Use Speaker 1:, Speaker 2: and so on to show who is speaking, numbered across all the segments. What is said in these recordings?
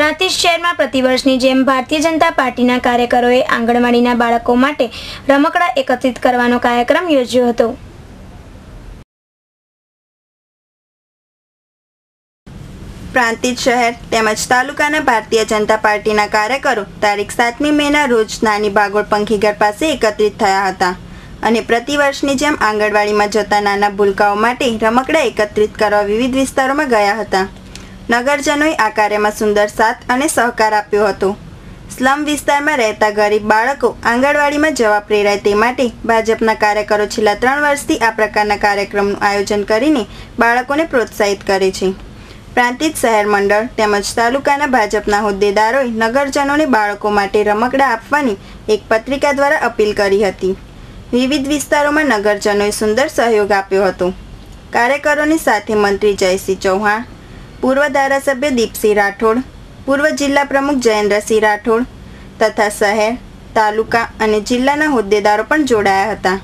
Speaker 1: પ્રાંતિજ શહેરમાં પ્રતિવર્ષની જેમ ભારતીય જનતા પાર્ટીના કાર્યકરોએ આંગણવાડીના બાળકો માટે રમકડા એકત્રિત કરવાનો કાર્યક્રમ યોજ્યો હતો।
Speaker 2: પ્રાંતિજ શહેર તેમજ તાલુકાના ભારતીય જનતા પાર્ટીના કાર્યકરો તારીખ 7મી મેના રોજ નાની ભાગોળ પંખીઘર પાસે એકત્રિત થયા હતા અને પ્રતિવર્ષની જેમ આંગણવાડીમાં જતા નાના ભૂલકાઓ માટે રમકડા એકત્રિત કરવા વિવિધ વિસ્તારોમાં ગયા હતા। નગરજનોએ આ કાર્યમાં સુંદર સાથ અને સહકાર આપ્યો હતો। સ્લમ વિસ્તારમાં રહેતા ગરીબ બાળકો આંગણવાડીમાં જવા પ્રેરાય તે માટે ભાજપના કાર્યકરો છેલ્લા 3 વર્ષથી આ પ્રકારના કાર્યક્રમનું આયોજન કરીને બાળકોને પ્રોત્સાહિત કરે છે। પ્રાંતિજ શહેર મંડળ તેમજ તાલુકાના ભાજપના હોદ્દેદારોએ નગરજનોને બાળકો માટે રમકડા આપવાની એક પત્રિકા દ્વારા અપીલ કરી હતી। વિવિધ વિસ્તારોમાં નગરજનોએ સુંદર સહયોગ આપ્યો હતો। કાર્યકરોની સાથે મંત્રી જયસિંહ ચૌહાણ, પૂર્વ ધારાસભ્ય દીપસિંહ રાઠોડ, પૂર્વ જિલ્લા પ્રમુખ જયેન્દ્રસિંહ રાઠોડ તથા શહેર, તાલુકા અને જિલ્લાના હોદ્દેદારો પણ જોડાયા હતા।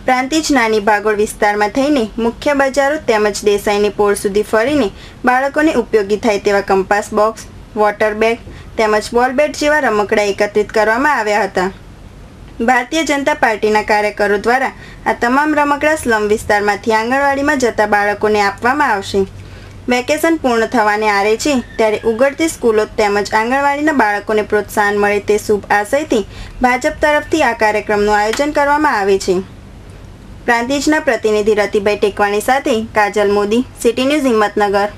Speaker 2: પ્રાંતિજ નાની ભાગોળ વિસ્તારમાં થઈને મુખ્ય બજારો તેમજ દેસાઈની પોળ સુધી ફરીને બાળકોને ઉપયોગી થાય તેવા કંપાસ બોક્સ, વોટર બેગ તેમજ બોલ બેટ જેવા રમકડા એકત્રિત કરવામાં આવ્યા હતા। ભારતીય જનતા પાર્ટીના કાર્યકરો દ્વારા આ તમામ રમકડા સ્લમ વિસ્તારમાંથી આંગણવાડીમાં જતા બાળકોને આપવામાં આવશે। વેકેશન પૂર્ણ થવાને આરે છે ત્યારે ઉઘડતી સ્કૂલો તેમજ આંગણવાડીના બાળકોને પ્રોત્સાહન મળે તે શુભ આશયથી ભાજપ તરફથી આ કાર્યક્રમનું આયોજન કરવામાં આવે છે। પ્રાંતિજના પ્રતિનિધિ રતિભાઈ ટેકવાણી સાથે કાજલ મોદી, સિટી ન્યૂઝ હિંમતનગર।